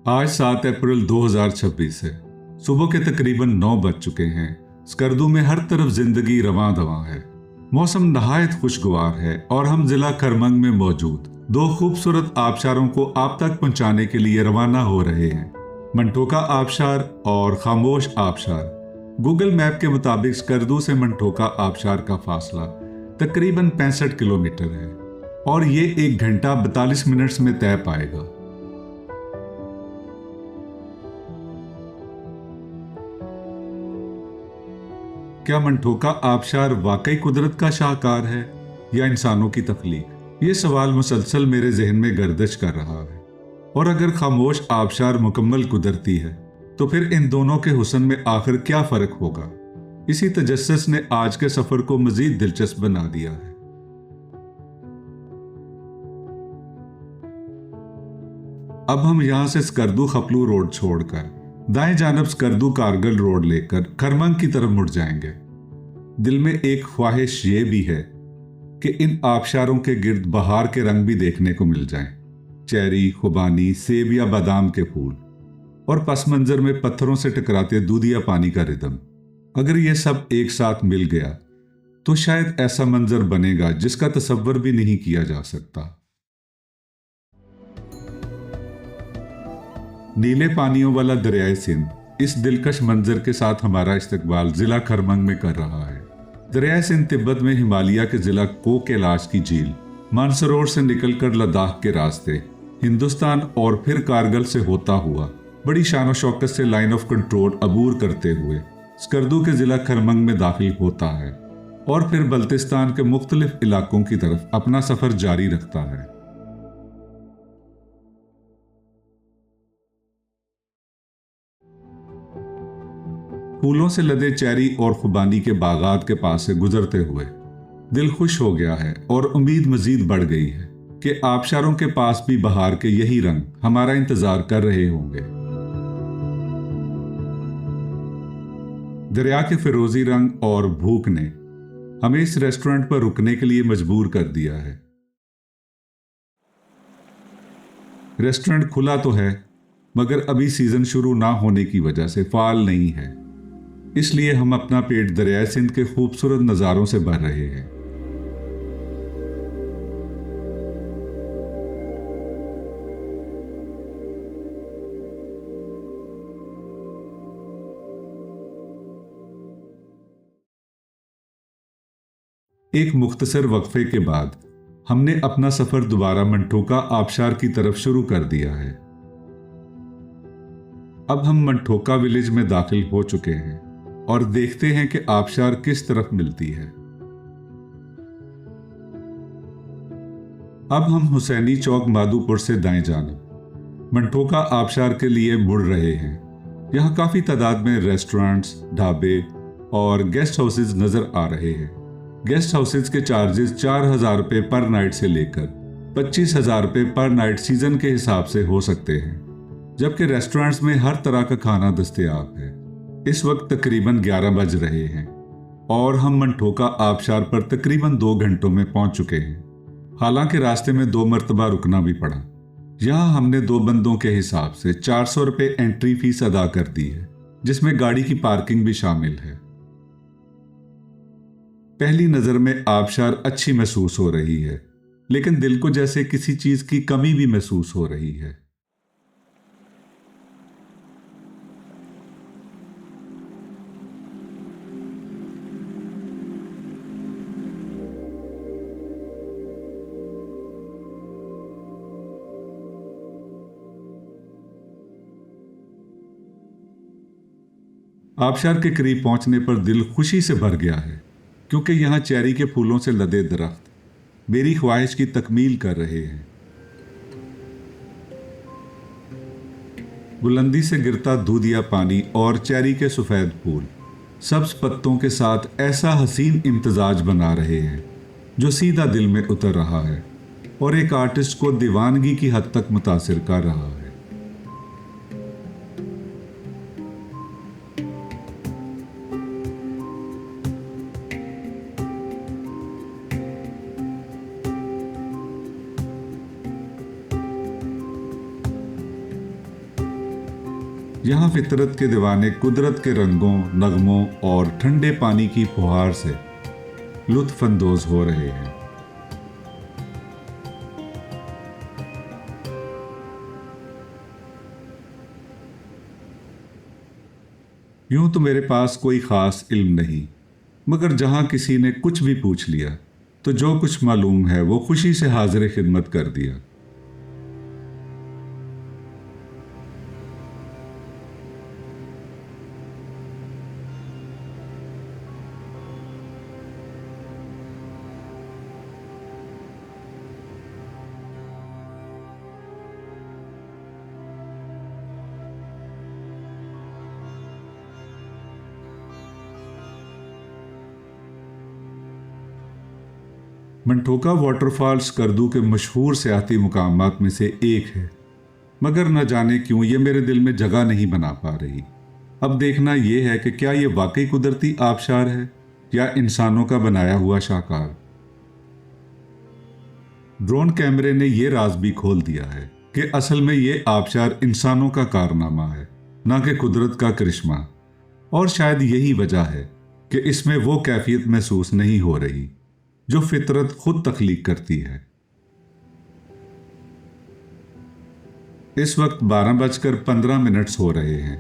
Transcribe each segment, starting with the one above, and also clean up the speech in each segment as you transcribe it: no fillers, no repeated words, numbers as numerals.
आज 7 अप्रैल 2026 है। सुबह के तकरीबन 9 बज चुके हैं। स्कर्दू में हर तरफ जिंदगी रवां दवां है। मौसम नहायत खुशगवार है और हम जिला खरमंग में मौजूद दो खूबसूरत आबशारों को आप तक पहुंचाने के लिए रवाना हो रहे हैं। मंठोका आबशार और खामोश आबशार। गूगल मैप के मुताबिक स्कर्दू से मंठोका आबशार का फासला तकरीबन 65 किलोमीटर है और ये 1 घंटा 42 मिनट्स में तय पाएगा। क्या मंठोका आबशार वाकई कुदरत का शाहकार है या इंसानों की तख्लीक? ये सवाल मुसलसल मेरे जहन में गर्दिश कर रहा है। और अगर खामोश आबशार मुकम्मल कुदरती है तो फिर इन दोनों के हुस्न में आखिर क्या फर्क होगा? इसी तजस्सुस ने आज के सफर को मजीद दिलचस्प बना दिया है। अब हम यहाँ से स्कर्दू खपलू रोड छोड़कर दाएं जानब स्कर्दू कारगिल रोड लेकर खरमंग की तरफ मुड़ जाएंगे। दिल में एक ख्वाहिश ये भी है कि इन आबशारों के गिर्द बहार के रंग भी देखने को मिल जाएं। चेरी, खुबानी, सेब या बादाम के फूल और पस मंजर में पत्थरों से टकराते दूधिया पानी का रिदम। अगर यह सब एक साथ मिल गया तो शायद ऐसा मंजर बनेगा जिसका तसव्वुर भी नहीं किया जा सकता। नीले पानियों वाला दरियाए सिंध इस दिलकश मंजर के साथ हमारा इस्तकबाल जिला खरमंग में कर रहा है। दरियाए सिंध तिब्बत में हिमालय के जिला को कैलाश की झील, मानसरोवर से निकलकर लद्दाख के रास्ते, हिंदुस्तान और फिर कारगिल से होता हुआ बड़ी शान शौकत से लाइन ऑफ कंट्रोल अबूर करते हुए स्कर्दू के जिला खरमंग में दाखिल होता है और फिर बल्तिस्तान के मुख्तलिफ इलाकों की तरफ अपना सफर जारी रखता है। फूलों से लदे चेरी और खुबानी के बागात के पास से गुजरते हुए दिल खुश हो गया है और उम्मीद मजीद बढ़ गई है कि आबशारों के पास भी बहार के यही रंग हमारा इंतजार कर रहे होंगे। दरिया के फिरोजी रंग और भूख ने हमें इस रेस्टोरेंट पर रुकने के लिए मजबूर कर दिया है। रेस्टोरेंट खुला तो है मगर अभी सीजन शुरू ना होने की वजह से फाल नहीं है, इसलिए हम अपना पेट दरियाए सिंध के खूबसूरत नज़ारों से भर रहे हैं। एक मुख्तसर वक्फे के बाद हमने अपना सफर दोबारा मंठोका आबशार की तरफ शुरू कर दिया है। अब हम मंठोका विलेज में दाखिल हो चुके हैं और देखते हैं कि आबशार किस तरफ मिलती है। अब हम हुसैनी चौक माधोपुर से दाएं जानब मंठोका आबशार के लिए मुड़ रहे हैं। यहाँ काफी तादाद में रेस्टोरेंट्स, ढाबे और गेस्ट हाउसेज नजर आ रहे हैं। गेस्ट हाउसेज के चार्जेस 4,000 रुपये पर नाइट से लेकर 25,000 रुपये पर नाइट सीजन के हिसाब से हो सकते हैं, जबकि रेस्टोरेंट्स में हर तरह का खाना दस्तयाब है। इस वक्त तकरीबन 11 बज रहे हैं और हम मंठोका आबशार पर तकरीबन 2 घंटों में पहुंच चुके हैं। हालांकि रास्ते में 2 मरतबा रुकना भी पड़ा। यहाँ हमने 2 बंदों के हिसाब से 400 रुपये एंट्री फीस अदा कर दी है, जिसमें गाड़ी की पार्किंग भी शामिल है। पहली नजर में आबशार अच्छी महसूस हो रही है, लेकिन दिल को जैसे किसी चीज की कमी भी महसूस हो रही है। आबशार के करीब पहुंचने पर दिल खुशी से भर गया है, क्योंकि यहाँ चेरी के फूलों से लदे दरख्त मेरी ख्वाहिश की तकमील कर रहे हैं। बुलंदी से गिरता दूधिया पानी और चेरी के सफ़ेद फूल सब्ज पत्तों के साथ ऐसा हसीन इम्तजाज बना रहे हैं जो सीधा दिल में उतर रहा है और एक आर्टिस्ट को दीवानगी की हद तक मुतासिर कर रहा है। यहाँ फितरत के दीवाने कुदरत के रंगों, नगमों और ठंडे पानी की फुहार से लुत्फानंदोज हो रहे हैं। यूं तो मेरे पास कोई खास इल्म नहीं, मगर जहां किसी ने कुछ भी पूछ लिया तो जो कुछ मालूम है वो खुशी से हाजिर खिदमत कर दिया। मंटोका वाटरफॉल्स स्कर्दू के मशहूर सियाती मुकामात में से एक है, मगर न जाने क्यों ये मेरे दिल में जगह नहीं बना पा रही। अब देखना यह है कि क्या ये वाकई कुदरती आबशार है या इंसानों का बनाया हुआ शाहकार। ड्रोन कैमरे ने यह राज भी खोल दिया है कि असल में ये आबशार इंसानों का कारनामा है, न कि कुदरत का करिश्मा। और शायद यही वजह है कि इसमें वो कैफियत महसूस नहीं हो रही जो फितरत खुद तख्लीक करती है। इस वक्त 12:15 हो रहे हैं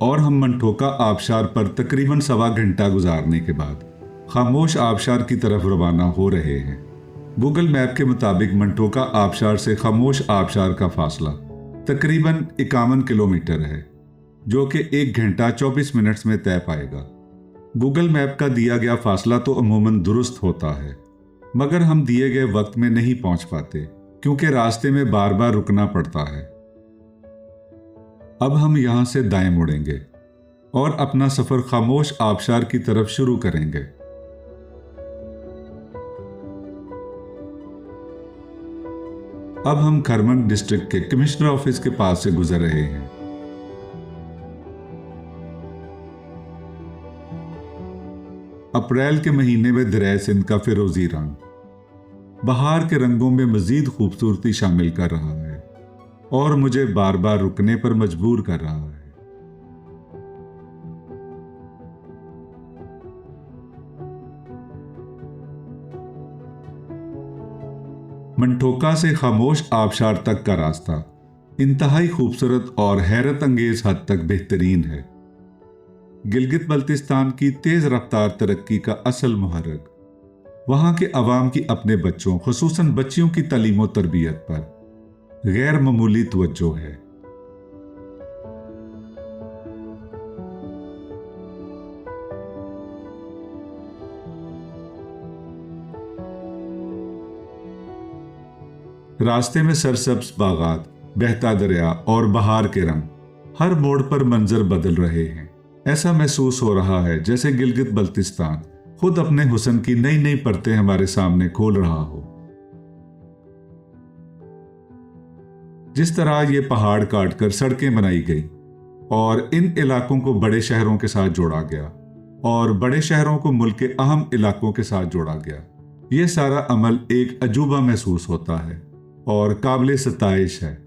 और हम मंटोका आबशार पर तकरीबन 1.25 घंटा गुजारने के बाद खामोश आबशार की तरफ रवाना हो रहे हैं। गूगल मैप के मुताबिक मंटोका आबशार से खामोश आबशार का फासला तकरीबन 51 किलोमीटर है, जो कि 1 घंटा 24 मिनट में तय पाएगा। गूगल मैप का दिया गया फासला तो अमूमन दुरुस्त होता है, मगर हम दिए गए वक्त में नहीं पहुंच पाते क्योंकि रास्ते में बार बार रुकना पड़ता है। अब हम यहां से दाएं मुड़ेंगे और अपना सफर खामोश आबशार की तरफ शुरू करेंगे। अब हम खरमंग डिस्ट्रिक्ट के कमिश्नर ऑफिस के पास से गुजर रहे हैं। अप्रैल के महीने में दरिया सिंध का फिरोजी रंग बहार के रंगों में मजीद खूबसूरती शामिल कर रहा है और मुझे बार बार रुकने पर मजबूर कर रहा है। मंटोका से खामोश आबशार तक का रास्ता इंतहाई खूबसूरत और हैरत अंगेज हद तक बेहतरीन है। गिलगित बल्तिस्तान की तेज रफ्तार तरक्की का असल मुहर्रिक वहां के अवाम की अपने बच्चों, खुसूसन बच्चियों की तालीम और तरबियत पर गैर मामूली तवज्जो है। रास्ते में सरसब्ज बागात, बहता दरिया और बहार के रंग हर मोड़ पर मंजर बदल रहे हैं। ऐसा महसूस हो रहा है जैसे गिलगित बल्तिस्तान खुद अपने हुस्न की नई नई परतें हमारे सामने खोल रहा हो। जिस तरह ये पहाड़ काटकर सड़कें बनाई गई और इन इलाकों को बड़े शहरों के साथ जोड़ा गया और बड़े शहरों को मुल्क के अहम इलाकों के साथ जोड़ा गया, ये सारा अमल एक अजूबा महसूस होता है और काबिले सताइश है।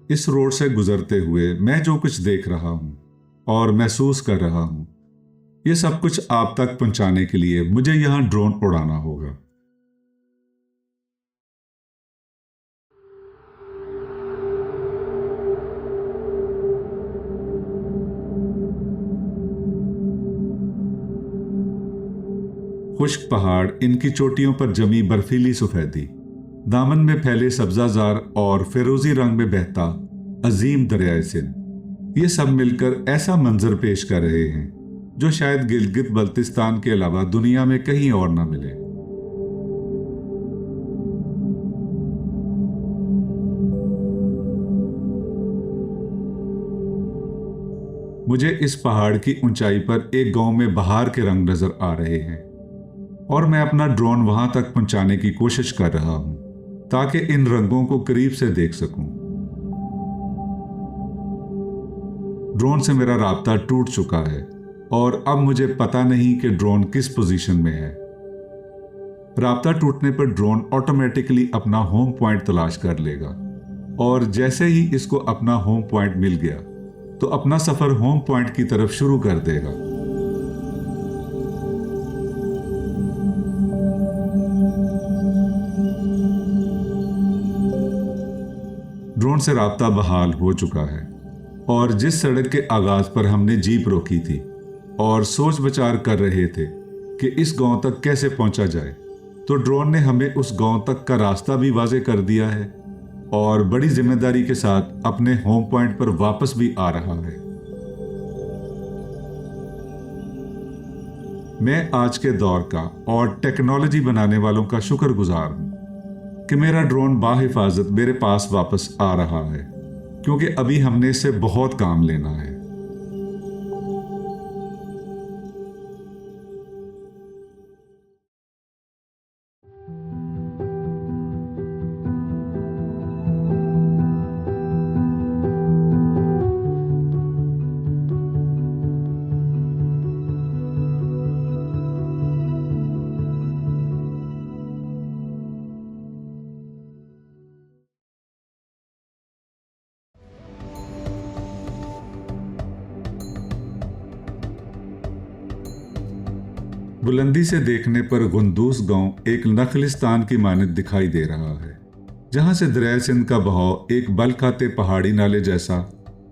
इस रोड से गुजरते हुए मैं जो कुछ देख रहा हूं और महसूस कर रहा हूं, ये सब कुछ आप तक पहुंचाने के लिए मुझे यहां ड्रोन उड़ाना होगा। खुश्क पहाड़, इनकी चोटियों पर जमी बर्फीली सफेदी, दामन में फैले सब्जाजार और फिरोजी रंग में बहता अजीम दरिया सिंध, ये सब मिलकर ऐसा मंजर पेश कर रहे हैं जो शायद गिलगित बल्तिस्तान के अलावा दुनिया में कहीं और ना मिले। मुझे इस पहाड़ की ऊंचाई पर एक गांव में बहार के रंग नजर आ रहे हैं और मैं अपना ड्रोन वहां तक पहुंचाने की कोशिश कर रहा हूं ताकि इन रंगों को करीब से देख सकूं। ड्रोन से मेरा राब्ता टूट चुका है और अब मुझे पता नहीं कि ड्रोन किस पोजीशन में है। राब्ता टूटने पर ड्रोन ऑटोमेटिकली अपना होम पॉइंट तलाश कर लेगा और जैसे ही इसको अपना होम पॉइंट मिल गया तो अपना सफर होम पॉइंट की तरफ शुरू कर देगा। ड्रोन से राब्ता बहाल हो चुका है और जिस सड़क के आगाज पर हमने जीप रोकी थी और सोच विचार कर रहे थे कि इस गांव तक कैसे पहुंचा जाए, तो ड्रोन ने हमें उस गांव तक का रास्ता भी वाज़े कर दिया है और बड़ी जिम्मेदारी के साथ अपने होम पॉइंट पर वापस भी आ रहा है। मैं आज के दौर का और टेक्नोलॉजी बनाने वालों का शुक्रगुजार हूं कि मेरा ड्रोन बाहिफाजत मेरे पास वापस आ रहा है, क्योंकि अभी हमने इससे बहुत काम लेना है। बुलंदी से देखने पर गुंदूस गांव एक नखलिस्तान की मानद दिखाई दे रहा है, जहां से दरिया सिंध का बहाव एक बल खाते पहाड़ी नाले जैसा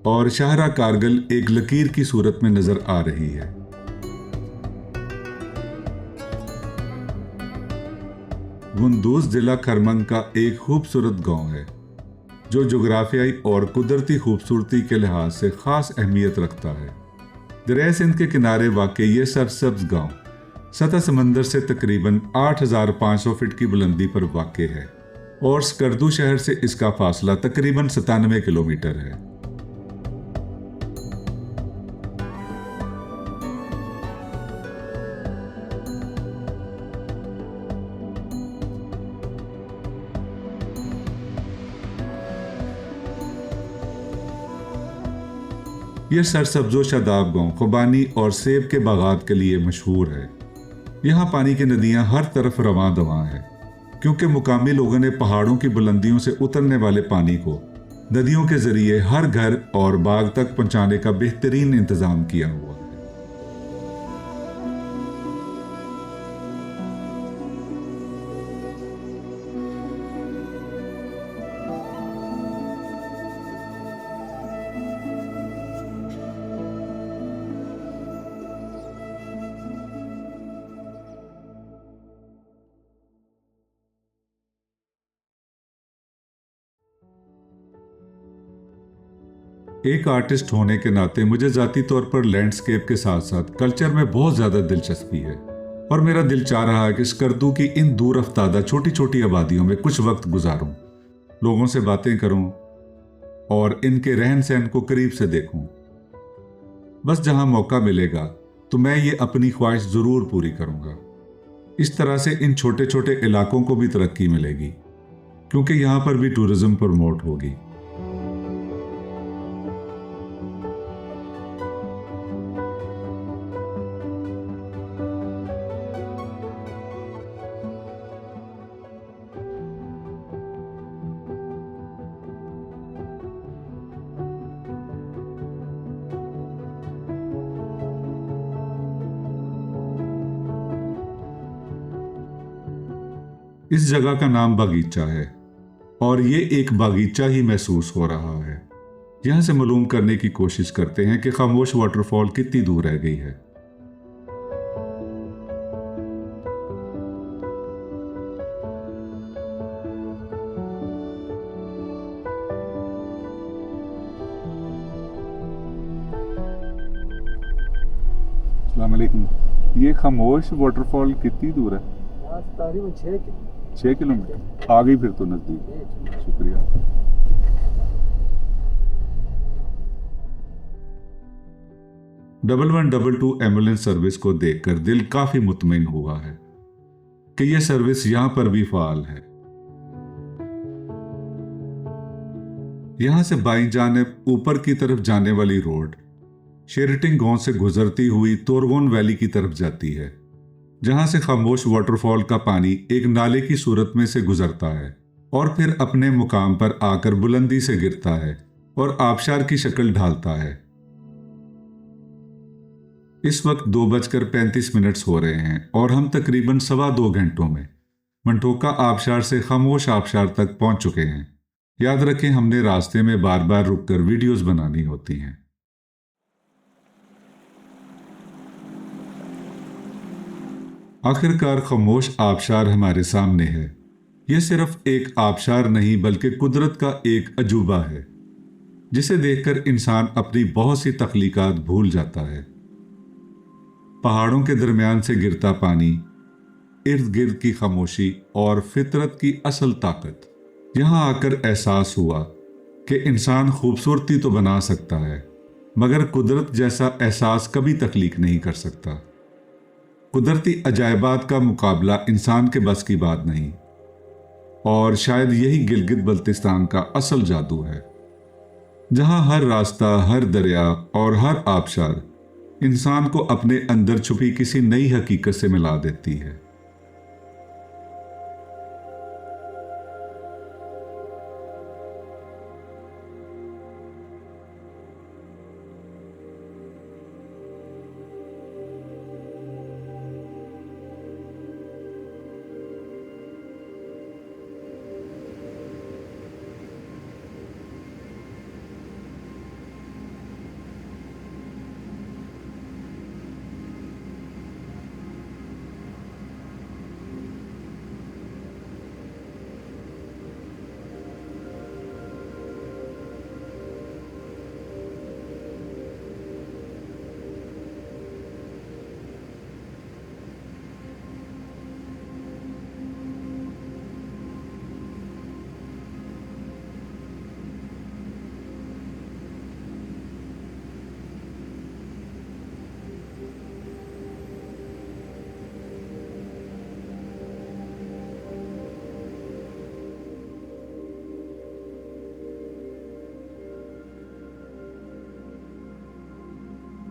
और शहरा कारगिल एक लकीर की सूरत में नजर आ रही है। गुंदूस जिला खरमंग का एक खूबसूरत गांव है जो जुग्राफियाई और कुदरती खूबसूरती के लिहाज से खास अहमियत रखता है। दरिया सिंध के किनारे वाक़ई ये सरसब्ज गांव सतह समंदर से तकरीबन 8,500 फीट की बुलंदी पर वाक़ई है और स्कर्दू शहर से इसका फासला तकरीबन 97 किलोमीटर है। यह सरसब्जो शादाब गांव खुबानी और सेब के बागात के लिए मशहूर है। यहाँ पानी की नदियां हर तरफ रवां दवां हैं, क्योंकि मुकामी लोगों ने पहाड़ों की बुलंदियों से उतरने वाले पानी को नदियों के जरिए हर घर और बाग तक पहुंचाने का बेहतरीन इंतजाम किया हुआ है। एक आर्टिस्ट होने के नाते मुझे जाती तौर पर लैंडस्केप के साथ साथ कल्चर में बहुत ज़्यादा दिलचस्पी है और मेरा दिल चाह रहा है कि स्कर्दू की इन दूर अफ्तादा छोटी छोटी आबादियों में कुछ वक्त गुजारूं, लोगों से बातें करूं और इनके रहन सहन को करीब से देखूं। बस जहां मौका मिलेगा तो मैं ये अपनी ख्वाहिश ज़रूर पूरी करूंगा। इस तरह से इन छोटे छोटे इलाकों को भी तरक्की मिलेगी, क्योंकि यहाँ पर भी टूरिज्म प्रमोट होगी। इस जगह का नाम बागीचा है और ये एक बागीचा ही महसूस हो रहा है। यहां से मालूम करने की कोशिश करते हैं कि खामोश वाटरफॉल कितनी दूर रह गई है। अस्सलाम वालेकुम। ये खामोश वाटरफॉल कितनी दूर है? तकरीबन 6 किलोमीटर आ गई, फिर तो नजदीक। शुक्रिया। डबल 122 एम्बुलेंस सर्विस को देखकर दिल काफी मुतमईन हुआ है कि यह सर्विस यहां पर भी फाल है। यहां से बाईं जानिब ऊपर की तरफ जाने वाली रोड शेरिटिंग गांव से गुजरती हुई तोरगोन वैली की तरफ जाती है, जहां से खामोश वाटरफॉल का पानी एक नाले की सूरत में से गुजरता है और फिर अपने मुकाम पर आकर बुलंदी से गिरता है और आबशार की शक्ल ढालता है। इस वक्त 2:35 हो रहे हैं और हम तकरीबन 2.25 घंटों में मंटोका आबशार से खामोश आबशार तक पहुंच चुके हैं। याद रखें, हमने रास्ते में बार बार रुककर वीडियोस बनानी होती हैं। आखिरकार खामोश आबशार हमारे सामने है। यह सिर्फ एक आबशार नहीं बल्कि कुदरत का एक अजूबा है, जिसे देखकर इंसान अपनी बहुत सी तख्लीकात भूल जाता है। पहाड़ों के दरमियान से गिरता पानी, इर्द गिर्द की खामोशी और फितरत की असल ताकत। यहाँ आकर एहसास हुआ कि इंसान खूबसूरती तो बना सकता है, मगर कुदरत जैसा एहसास कभी तख्लीक नहीं कर सकता। कुदरती अजायबात का मुकाबला इंसान के बस की बात नहीं, और शायद यही गिलगित बल्तिस्तान का असल जादू है, जहां हर रास्ता, हर दरिया और हर आबशार इंसान को अपने अंदर छुपी किसी नई हकीकत से मिला देती है।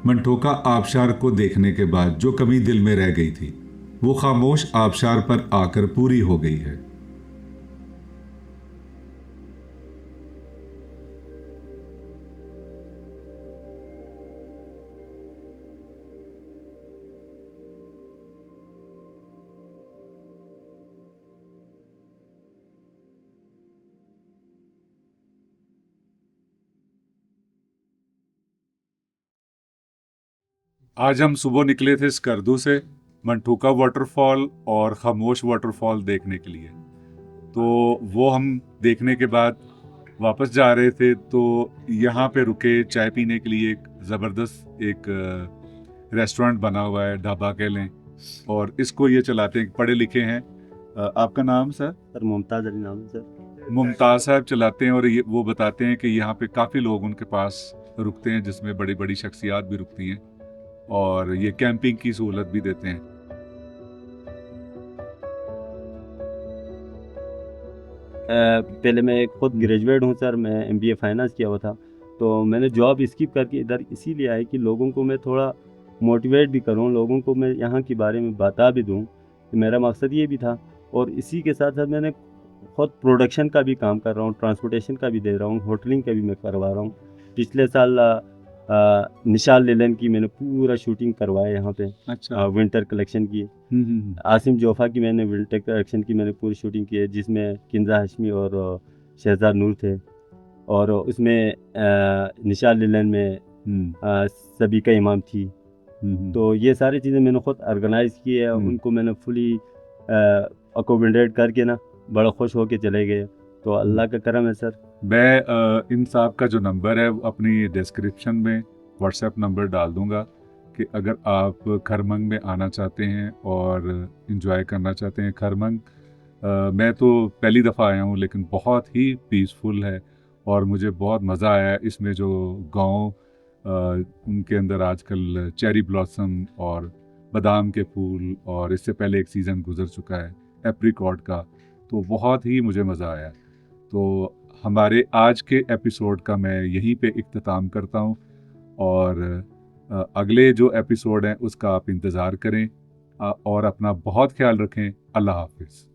मंटोका आबशार को देखने के बाद जो कमी दिल में रह गई थी, वो खामोश आबशार पर आकर पूरी हो गई है। आज हम सुबह निकले थे स्कर्दू से मंटोका वाटरफॉल और खामोश वाटरफॉल देखने के लिए। तो वो हम देखने के बाद वापस जा रहे थे, तो यहाँ पे रुके चाय पीने के लिए। एक ज़बरदस्त एक रेस्टोरेंट बना हुआ है, ढाबा कह लें, और इसको ये चलाते हैं, पढ़े लिखे हैं। आपका नाम सर? सर मुमताज़ अली नाम है सर। मुमताज़ साहब चलाते हैं, और ये वो बताते हैं कि यहाँ पे काफ़ी लोग उनके पास रुकते हैं, जिसमें बड़ी बड़ी शख्सियात भी रुकती हैं, और ये कैंपिंग की सहूलत भी देते हैं। पहले मैं खुद ग्रेजुएट हूँ सर, मैं MBA फाइनेंस किया हुआ था। तो मैंने जॉब स्किप करके इधर इसीलिए आया कि लोगों को मैं थोड़ा मोटिवेट भी करूँ, लोगों को मैं यहाँ के बारे में बता भी दूँ। मेरा मकसद ये भी था, और इसी के साथ साथ मैंने खुद प्रोडक्शन का भी काम कर रहा हूँ, ट्रांसपोर्टेशन का भी दे रहा हूँ, होटलिंग का भी मैं करवा रहा हूँ। पिछले साल निशाल लेलन की मैंने पूरा शूटिंग करवाया यहाँ पे। अच्छा। विंटर कलेक्शन की। आसिम जोफा की मैंने विंटर कलेक्शन की मैंने पूरी शूटिंग की है, जिसमें किंजा हाशमी और शहजाद नूर थे, और उसमें निशाल लेलन में सबीका इमाम थी। तो ये सारी चीज़ें मैंने खुद ऑर्गेनाइज की है, उनको मैंने फुली अकोमोडेट करके ना बड़ा खुश होके चले गए। तो अल्लाह का करम है सर। मैं इन साहब का जो नंबर है अपनी डिस्क्रिप्शन में व्हाट्सएप नंबर डाल दूंगा, कि अगर आप खरमंग में आना चाहते हैं और इन्जॉय करना चाहते हैं। खरमंग मैं तो पहली दफ़ा आया हूँ, लेकिन बहुत ही पीसफुल है और मुझे बहुत मज़ा आया। इसमें जो गांव उनके अंदर आजकल चेरी ब्लॉसम और बादाम के फूल, और इससे पहले एक सीज़न गुजर चुका है एप्रिकॉट का, तो बहुत ही मुझे मज़ा आया। तो हमारे आज के एपिसोड का मैं यहीं पे इख्तिताम करता हूँ, और अगले जो एपिसोड हैं उसका आप इंतज़ार करें, और अपना बहुत ख्याल रखें। अल्लाह हाफिज़।